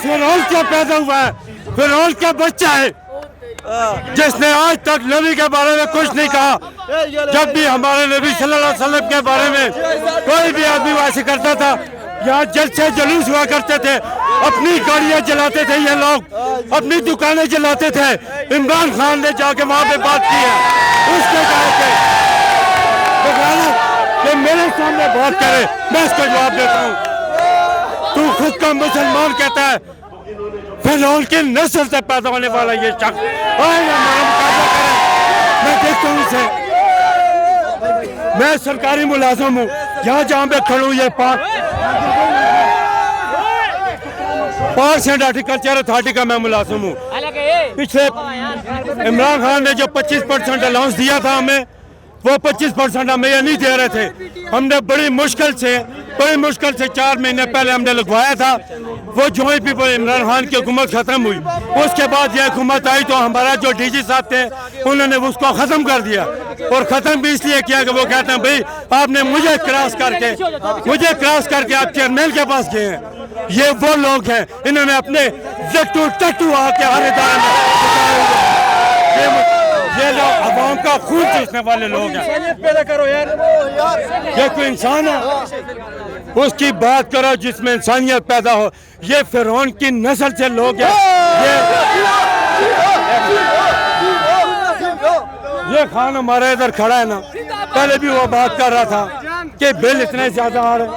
فرعون کیا پیدا ہوا ہے؟ فرعون کیا بچہ ہے جس نے آج تک نبی کے بارے میں کچھ نہیں کہا. جب بھی ہمارے نبی صلی اللہ علیہ وسلم کے بارے میں کوئی بھی آدمی ویسے کرتا تھا یہاں جلسے جلوس ہوا کرتے تھے, اپنی گاڑیاں جلاتے تھے یہ لوگ, اپنی دکانیں جلاتے تھے. عمران خان نے جا کے وہاں پہ بات کی ہے, اس کے کہا کہ میرے سامنے بات کرے, میں اس کو جواب دیتا ہوں. تو خود کا مسلمان کہتا ہے, فرعون کی نسل سے پیدا ہونے والا یہ شخص میں دیکھتا ہوں اسے. میں سرکاری ملازم ہوں, جہاں پہ کھڑوں یہ پارکس اینڈ ہارٹیکلچر اتھارٹی کا میں ملازم ہوں. پچھلے عمران خان نے جو 25% الاؤنس دیا تھا ہمیں, وہ 25% ہمیں یہ نہیں دے رہے تھے. ہم نے بڑی مشکل سے 4 مہینے پہلے ہم نے لگوایا تھا. وہ جو ہی بھی عمران خان کی حکومت ختم ہوئی, اس کے بعد یہ حکومت آئی تو ہمارا جو ڈی جی صاحب تھے انہوں نے اس کو ختم کر دیا. اور ختم بھی اس لیے کیا کہ وہ کہتے ہیں بھئی آپ نے مجھے کراس کر کے آپ چیئرمین کے پاس گئے ہیں. یہ وہ لوگ ہیں انہوں نے اپنے ٹٹو آ کے ہر ادارے میں, یہ لوگ عوام کا خون چوسنے والے لوگ ہیں. یہ کوئی انسان ہے؟ اس کی بات کرو جس میں انسانیت پیدا ہو. یہ فرعون کی نسل سے لوگ ہیں. یہ خان ہمارا ادھر کھڑا ہے نا, پہلے بھی وہ بات کر رہا تھا کہ بل اتنے زیادہ آ رہے ہیں.